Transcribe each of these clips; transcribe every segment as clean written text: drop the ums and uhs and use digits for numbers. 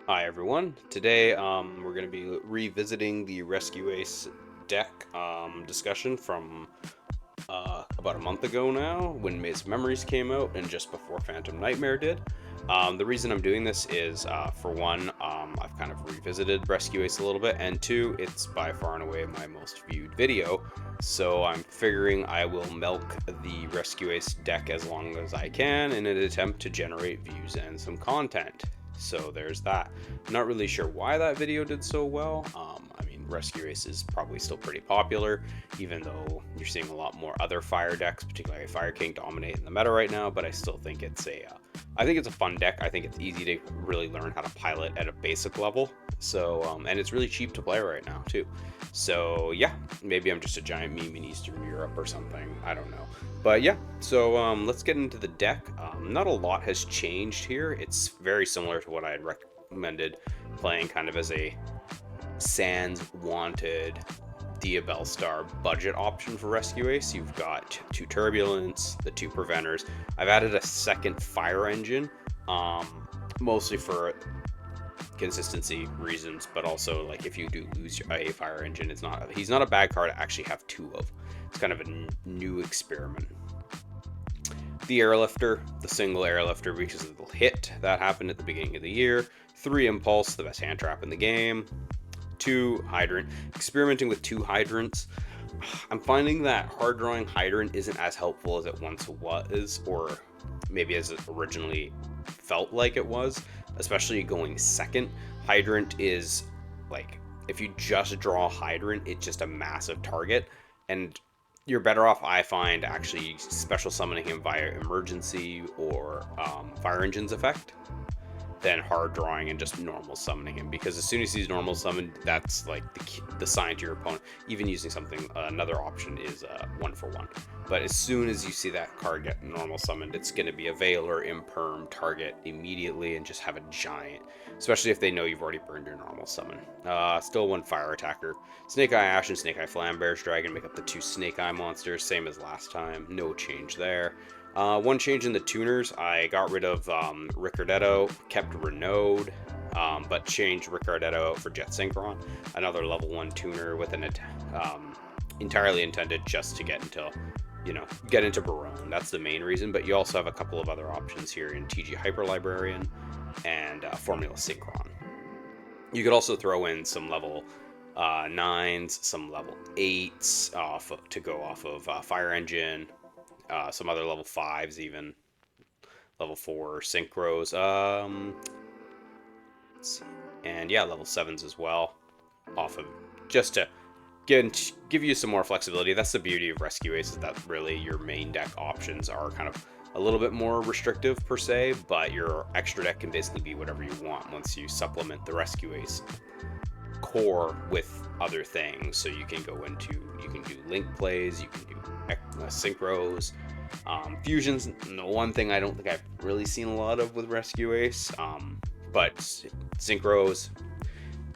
Hi everyone. Today we're going to be revisiting the Rescue Ace deck discussion from about a month ago now when Maze of Memories came out and just before Phantom Nightmare did. The reason I'm doing this is for one, I've kind of revisited Rescue Ace a little bit, and two, it's by far and away my most viewed video. So I'm figuring I will milk the Rescue Ace deck as long as I can in an attempt to generate views and some content. So there's that. Not really sure why that video did so well. I mean, Rescue Ace is probably still pretty popular, even though you're seeing a lot more other fire decks, particularly Fire King, dominate in the meta right now. But I still think I think it's a fun deck. I think it's easy to really learn how to pilot at a basic level. So, and it's really cheap to play right now too. So yeah, maybe I'm just a giant meme in Eastern Europe or something. I don't know. But yeah, so let's get into the deck. Not a lot has changed here. It's very similar to what I had recommended playing kind of as a Sans wanted Diabell Star budget option for Rescue Ace. You've got two Turbulence, the two Preventers. I've added a second Fire Engine, mostly for consistency reasons, but also like if you do lose a Fire Engine, he's not a bad card to actually have two of. It's kind of a new experiment. The Airlifter, the single Airlifter because of the hit that happened at the beginning of the year. 3 Impulse, the best hand trap in the game. 2 Hydrant. Experimenting with 2 Hydrants. I'm finding that hard drawing Hydrant isn't as helpful as it once was, or maybe as it originally felt like it was, especially going second. Hydrant is like, if you just draw Hydrant, it's just a massive target, and you're better off, I find, actually special summoning him via Emergency or Fire Engine's effect than hard drawing and just normal summoning him, because as soon as he's normal summoned, that's like the sign to your opponent. Even using something, another option is 1-for-1, but as soon as you see that card get normal summoned, it's going to be a Veil or Imperm target immediately and just have a giant, especially if they know you've already burned your normal summon. Still one fire attacker. Snake Eye Ash and Snake Eye Flambear's Dragon make up the 2 Snake Eye monsters, same as last time, no change there. One change in the tuners, I got rid of Ricardetto, kept Renaud, but changed Ricardetto out for Jet Synchron, another level 1 tuner with an entirely intended just to get into Barone. That's the main reason, but you also have a couple of other options here in TG Hyper Librarian and Formula Synchron. You could also throw in some level 9s, some level 8s to go off of Fire Engine, some other level 5s, even level 4 synchros, let's see, and yeah, level 7s as well, off of, just to give you some more flexibility. That's the beauty of Rescue Ace, is that really your main deck options are kind of a little bit more restrictive per se, but your extra deck can basically be whatever you want once you supplement the Rescue Ace core with other things. So you can do link plays, you can do synchros, fusions. The one thing I don't think I've really seen a lot of with Rescue Ace, but synchros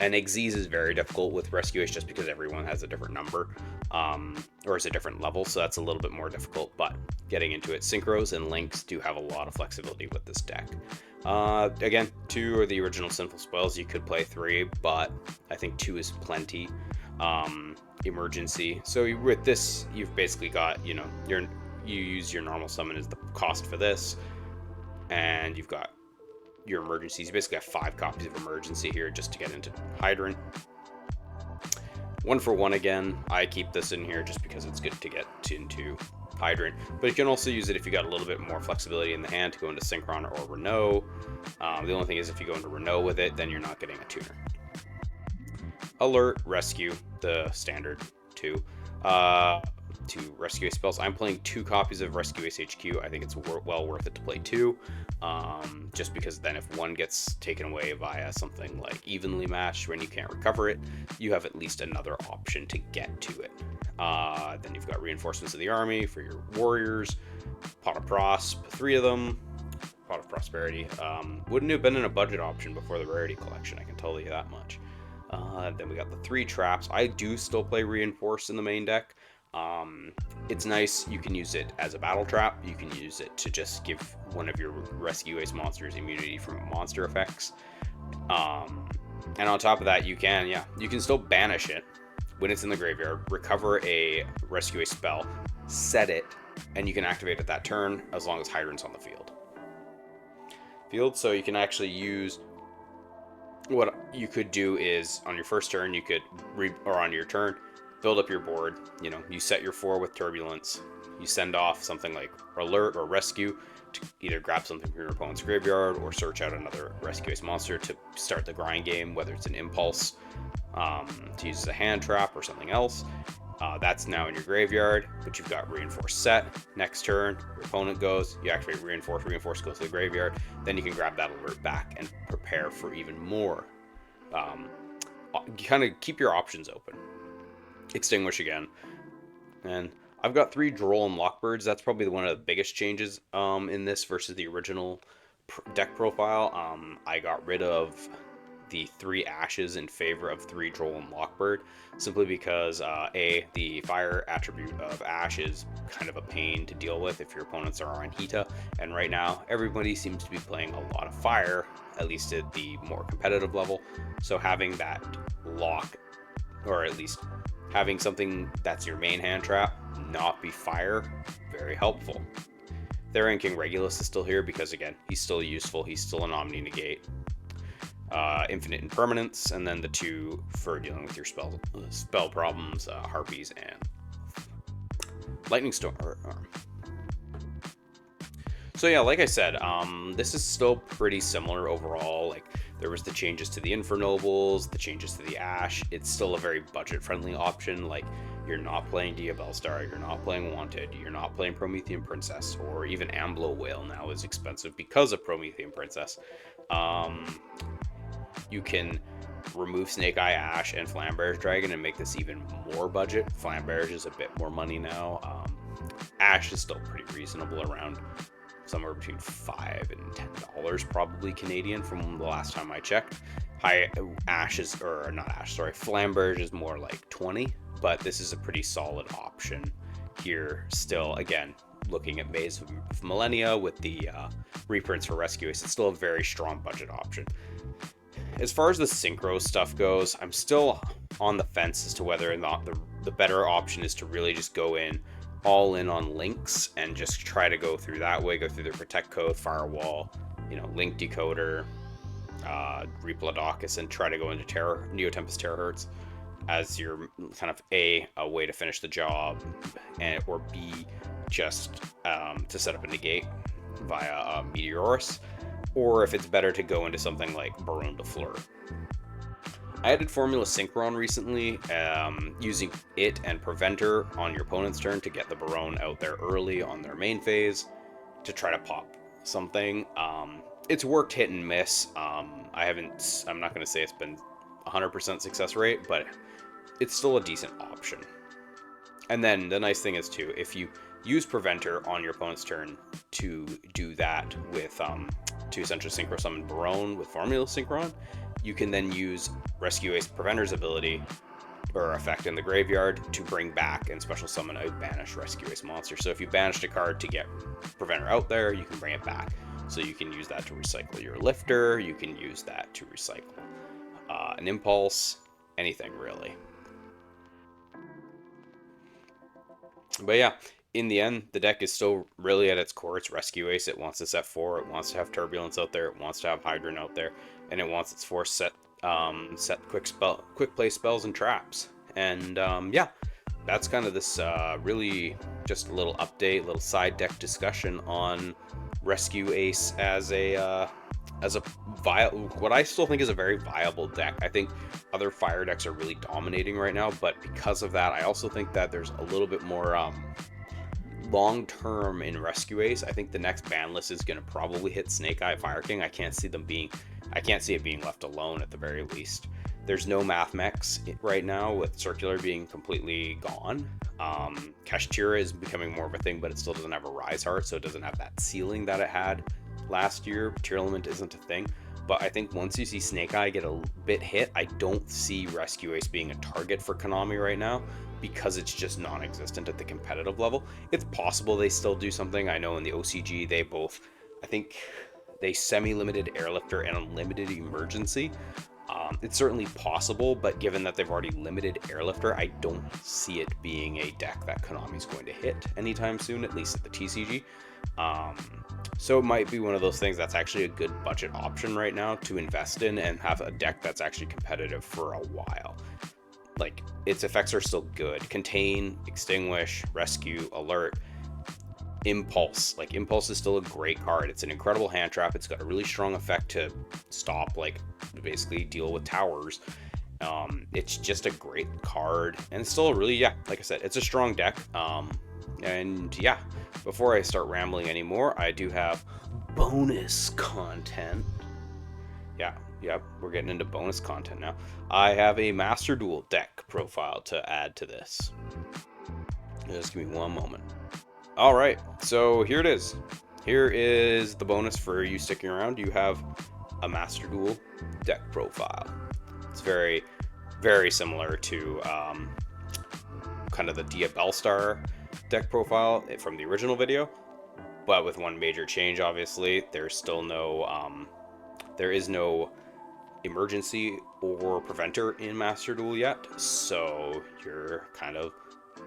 and Xyz is very difficult with Rescue Ace just because everyone has a different number, or is a different level, so that's a little bit more difficult. But getting into it, synchros and links do have a lot of flexibility with this deck. Again, 2 are the original Sinful Spoils. You could play 3, but I think 2 is plenty. Emergency. So with this, you've basically got, you use your normal summon as the cost for this, and you've got your emergencies. You basically have 5 copies of Emergency here just to get into Hydrant. 1-for-1 again. I keep this in here just because it's good to get into Hydrant, but you can also use it if you got a little bit more flexibility in the hand to go into Synchron or Renaud. The only thing is, if you go into Renaud with it, then you're not getting a tuner. Alert, Rescue, the standard 2 Rescue Ace spells. I'm playing 2 copies of Rescue Ace HQ. I think it's well worth it to play 2, just because then if one gets taken away via something like Evenly Matched when you can't recover it, you have at least another option to get to it. Then you've got Reinforcements of the Army for your warriors, Pot of Prosp, 3 of them. Pot of Prosperity wouldn't have been in a budget option before the Rarity Collection, I can tell you that much. Then we got the 3 traps. I do still play Reinforce in the main deck. It's nice. You can use it as a battle trap. You can use it to just give one of your Rescue Ace monsters immunity from monster effects. And on top of that, you can still banish it when it's in the graveyard, recover a Rescue Ace spell, set it, and you can activate it that turn as long as Hydrant's on the field. So you can actually use, what you could do is on your first turn, you could, or on your turn, build up your board. You set your 4 with Turbulence. You send off something like Alert or Rescue to either grab something from your opponent's graveyard or search out another Rescue Ace monster to start the grind game, whether it's an Impulse to use as a hand trap or something else. That's now in your graveyard, but you've got Reinforce set. Next turn, your opponent goes, you activate Reinforce goes to the graveyard, then you can grab that alert back and prepare for even more. Kind of keep your options open. Extinguish again. And I've got 3 Droll and Lockbirds. That's probably one of the biggest changes in this versus the original deck profile. I got rid of the 3 Ashes in favor of 3 Droll and Lockbird, simply because the fire attribute of Ash is kind of a pain to deal with if your opponents are on Hita, and right now everybody seems to be playing a lot of fire, at least at the more competitive level. So having that lock, or at least having something that's your main hand trap not be fire, very helpful. Therian King Regulus is still here because, again, he's still useful. He's still an Omni Negate. Infinite Impermanence, and then the 2 for dealing with your spell problems, Harpies and Lightning Storm. So yeah, like I said, this is still pretty similar overall. Like, there was the changes to the Infernobles, the changes to the Ash. It's still a very budget-friendly option. Like, you're not playing Diabellstar, you're not playing Wanted, you're not playing Promethean Princess, or even Amblo Whale now is expensive because of Promethean Princess. You can remove Snake Eye Ash and Flamberge Dragon and make this even more budget. Flamberge is a bit more money now. Ash is still pretty reasonable, around somewhere between $5 and $10 probably Canadian from the last time I checked. Flamberge is more like 20, but this is a pretty solid option here still. Again, looking at Maze of Millennia with the reprints for Rescue Ace, it's still a very strong budget option. As far as the synchro stuff goes, I'm still on the fence as to whether or not the better option is to really just go all in on links and just try to go through that way, go through the Protect Code, Firewall, Link Decoder, Replodocus, and try to go into Neotempest Terahertz as your kind of a way to finish the job, or B, just to set up a negate via Meteorus, or if it's better to go into something like Baronne de Fleur. I added Formula Synchron recently, using it and Preventer on your opponent's turn to get the Baronne out there early on their main phase to try to pop something. It's worked hit and miss. I'm not going to say it's been 100% success rate, but it's still a decent option. And then the nice thing is too, if you use Preventer on your opponent's turn to do that with to essentially Synchro Summon Baronne with Formula Synchron, you can then use Rescue Ace Preventer's ability or effect in the graveyard to bring back and special summon a banished Rescue Ace monster. So if you banished a card to get Preventer out there, you can bring it back. So you can use that to recycle your Lifter, you can use that to recycle an Impulse, anything really. But yeah, in the end, the deck is still really at its core. It's Rescue Ace. It wants to set 4. It wants to have Turbulence out there. It wants to have Hydrant out there, and it wants its 4 set quick play spells and traps. And yeah, that's kind of this really just a little update, little side deck discussion on Rescue Ace as what I still think is a very viable deck. I think other fire decks are really dominating right now, but because of that, I also think that there's a little bit more long term in Rescue Ace. I think the next ban list is going to probably hit Snake Eye Fire King. I can't see it being left alone at the very least. There's no Math Mechs right now, with Circular being completely gone. Kashtira is becoming more of a thing, but it still doesn't have a Rise Heart, so it doesn't have that ceiling that it had last year. Material Element isn't a thing. But I think once you see Snake Eye get a bit hit, I don't see Rescue Ace being a target for Konami right now, because it's just non-existent at the competitive level. It's possible they still do something. I know in the OCG, I think they semi-limited Airlifter and unlimited Emergency. It's certainly possible, but given that they've already limited Airlifter, I don't see it being a deck that Konami's going to hit anytime soon, at least at the TCG. So it might be one of those things that's actually a good budget option right now to invest in and have a deck that's actually competitive for a while. Like, its effects are still good. Contain, Extinguish, Rescue, Alert, Impulse. Like, Impulse is still a great card. It's an incredible hand trap. It's got a really strong effect to stop, like, basically deal with towers. It's just a great card, and it's still a really, yeah, like I said, it's a strong deck. And yeah, before I start rambling anymore, I do have bonus content. Yeah, we're getting into bonus content now. I have a Master Duel deck profile to add to this. Just give me one moment. All right, so here it is. Here is the bonus for you sticking around. You have a Master Duel deck profile. It's very, very similar to kind of the Dia Bellstar deck profile from the original video, but with one major change. Obviously, there's still no, there is no emergency or preventer in Master Duel yet, so you're kind of,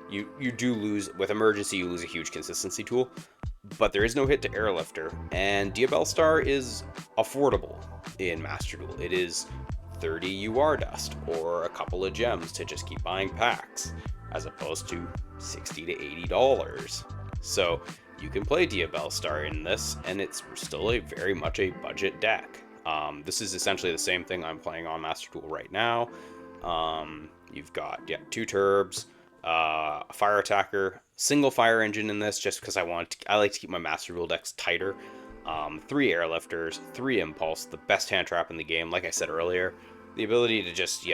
you do lose with emergency. You lose a huge consistency tool, but there is no hit to Airlifter, and Dia Bellstar is affordable in Master Duel. It is 30 UR dust or a couple of gems to just keep buying packs, as opposed to $60 to $80. So you can play Dia Bellstar in this, and it's still a very much a budget deck. This is essentially the same thing I'm playing on Master Duel right now. You've got 2 Turbs, a Fire Attacker, single Fire Engine in this, just because I like to keep my Master Duel decks tighter. 3 Airlifters, 3 Impulse, the best hand trap in the game. Like I said earlier, the ability to just,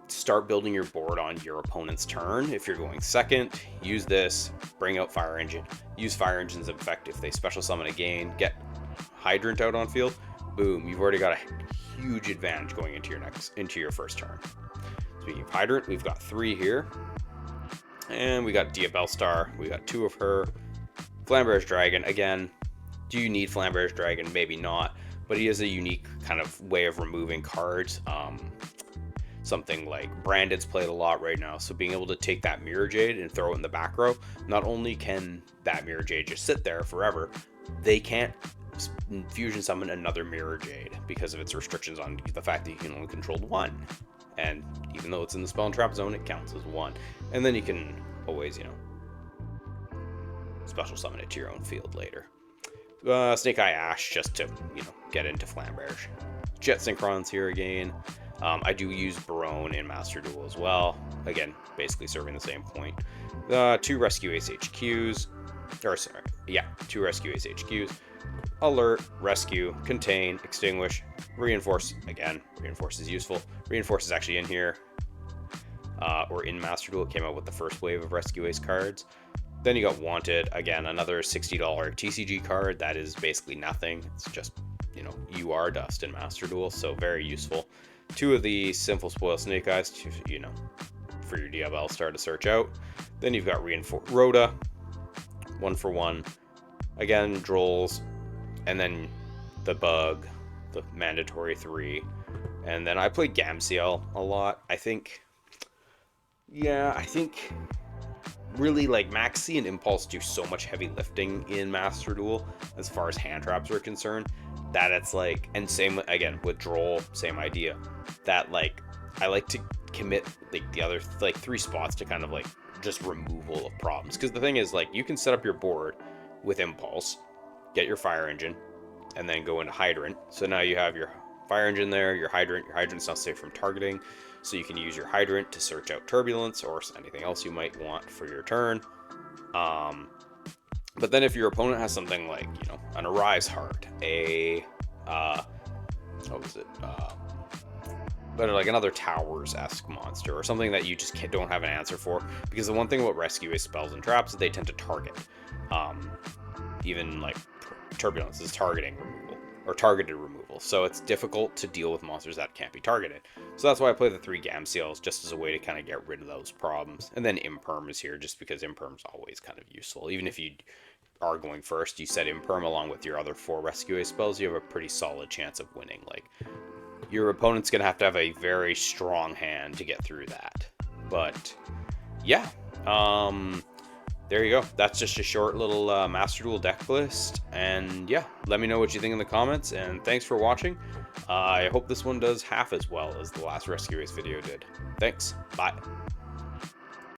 start building your board on your opponent's turn. If you're going second, use this, bring out Fire Engine, use Fire Engine's effect. If they special summon again, get Hydrant out on field, boom, you've already got a huge advantage going into your first turn. Speaking of Hydrant, we've got 3 here, and we got Dia Bellstar. We got 2 of her. Flamberge Dragon, again, do you need Flamberge Dragon? Maybe not, but he has a unique kind of way of removing cards. Something like Branded's played a lot right now, so being able to take that Mirror Jade and throw it in the back row, not only can that Mirror Jade just sit there forever, they can't fusion summon another Mirror Jade because of its restrictions on the fact that you can only control 1. And even though it's in the spell and trap zone, it counts as 1. And then you can always, special summon it to your own field later. Snake Eye Ash just to, get into Flamberge. Jet Synchron's here again. I do use Barone in Master Duel as well. Again, basically serving the same point. 2 Rescue Ace HQs. 2 Rescue Ace HQs. Alert, Rescue, Contain, Extinguish, Reinforce. Again, Reinforce is useful. Reinforce is actually in here. Or in Master Duel. It came out with the first wave of Rescue Ace cards. Then you got Wanted. Again, another $60 TCG card. That is basically nothing. It's just, UR dust in Master Duel. So very useful. 2 of the Sinful Spoil Snake Eyes to, for your Dia Bellstar to search out. Then you've got Rhoda, 1 for 1. Again, Drolls, and then the Bug, the mandatory 3. And then I play Gamciel a lot. I think really, like, Maxi and Impulse do so much heavy lifting in Master Duel as far as hand traps are concerned, that it's like, and same again with Droll, same idea, that like I like to commit like the other like 3 spots to kind of like just removal of problems, because the thing is, like, you can set up your board with Impulse, get your Fire Engine, and then go into Hydrant. So now you have your Fire Engine there, your Hydrant's not safe from targeting, so you can use your Hydrant to search out Turbulence or anything else you might want for your turn. But then if your opponent has something like, an Arise Heart, but like another Towers-esque monster, or something that you just don't have an answer for, because the one thing about Rescue Ace spells and traps is they tend to target. Even like Turbulence is targeting removal, or targeted removal, so it's difficult to deal with monsters that can't be targeted. So that's why I play the 3 Gamciels, just as a way to kind of get rid of those problems. And then Imperm is here, just because Imperm's always kind of useful, even if you are going first, you set Imperm along with your other 4 Rescue Ace spells, you have a pretty solid chance of winning. Like, your opponent's going to have a very strong hand to get through that. But, yeah. There you go. That's just a short little Master Duel deck list. And, yeah, let me know what you think in the comments. And thanks for watching. I hope this one does half as well as the last Rescue Ace video did. Thanks. Bye.